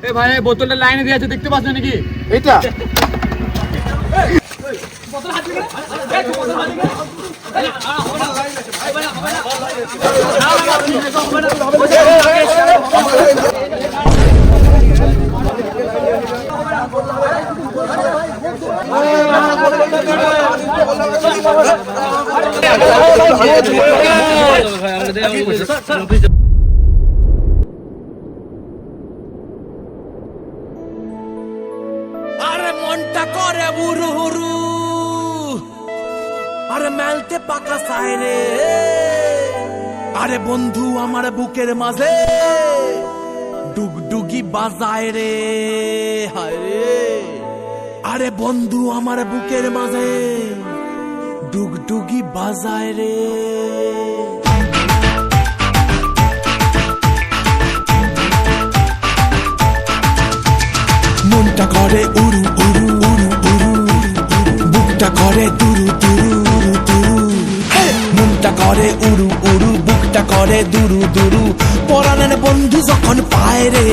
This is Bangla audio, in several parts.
এ ভাই বোতলটা লাইনে দিয়ে আছে দেখতে পাচ্ছ নাকি? এটা আরে মনটা করে উরু হুরু, আরে মেলতে পাকা সাইরে, আরে বন্ধু আমার বুকের মাঝে ডুগডুগি বাজায় রে, হায় রে, আরে বন্ধু আমার বুকের মাঝে ডুগডুগি বাজায় রে। মনটা করে উরু উরু উরু উরু, বুকটা করে দুরু দুরু দুরু, মনটা করে উরু উরু, বুকটা করে দুরু দুরু, পরাণের বন্ধু যখন পায় রে,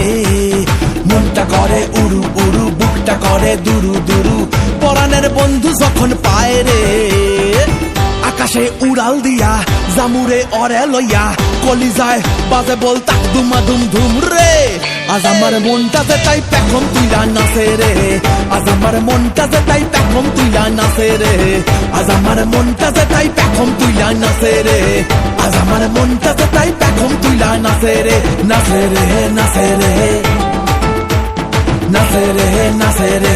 মনটা করে উরু উরু, বুকটা করে দুরু দুরু, পরাণের বন্ধু যখন পায় রে। আকাশে উড়াল দিয়া জামুরে অরে লইয়া কলিজায় বাজে বল তাক দুমা দুম ধুম রে, আজ আমার মনটাতে তাই পেখম তুইলা নাচে রে, আজ আমার মনটাতে তাই পেখম তুইলা নাচে রে, আজ আমার মনটাতে তাই পেখম তুইলা নাচে রে, আজ আমার মনটাতে তাই পেখম তুইলা নাচে রে, নাচে রে নাচে রে নাচে রে নাচে রে।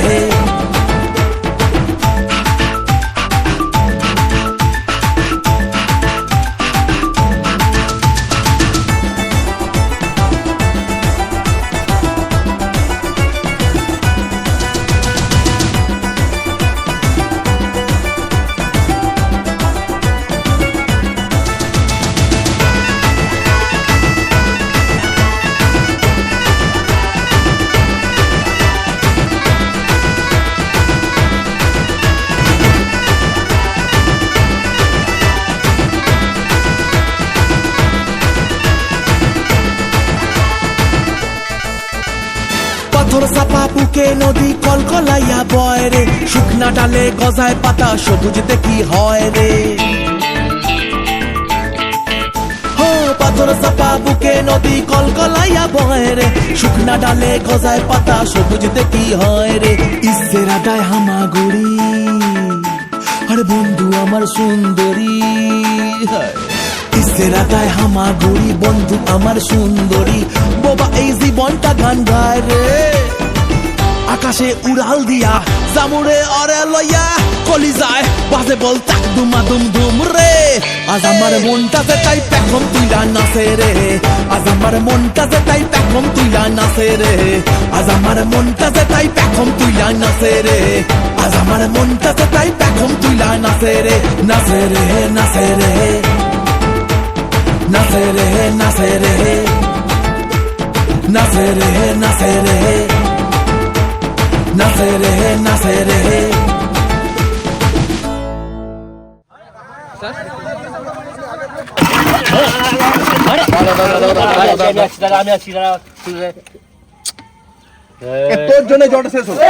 পাথর চাপা বুকে নদী কলকলাইয়া বয় রে, শুকনা ডালে গজায় পাতা সবুজ দেখি হয় রে, পাথর চাপা বুকে নদী কলকলাইয়া বয় রে, শুকনা ডালে গজায় পাতা সবুজ দেখি হয় রে, ইসের আদায় হামাগুড়ি, আরে বন্ধু আমার সুন্দরী, ইসের আদায় হামাগুড়ি, বন্ধু আমার সুন্দরী, বাবা এই জীবনটা গান গায় রে। আকাশে উড়াল দিয়া জামুরে অরে লইয়া কলিজায় বাজে বল তাক দুমা দুম ধুম রে, আজ আমার মনটাতে তাই পেখম তুইলা নাচে রে, আজ আমার মনটাতে তাই পেখম তুইলা নাচে রে, আজ আমার মনটাতে তাই পেখম তুইলা নাচে রে, আজ আমার মনটাতে তাই পেখম তুইলা নাচে রে, নাচে রে নাচে রে নাচে রে নাচে রে নাচে রে নাচে রে নাচে রে নাচে রে। আমি আছি তোর জন্য জলটা শেষ হলো।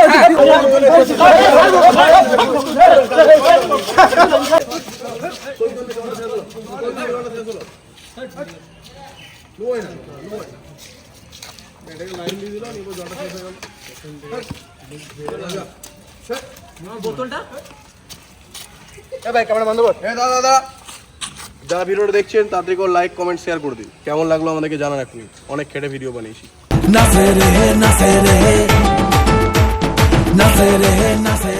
যারা ভিডিওটা দেখছেন তাদেরকে লাইক কমেন্ট শেয়ার করে দিন। কেমন লাগলো আমাদেরকে জানান, এখনই অনেক খেটে ভিডিও বানিয়েছি। নাচে রে নাচে রে নাচে রে নাচে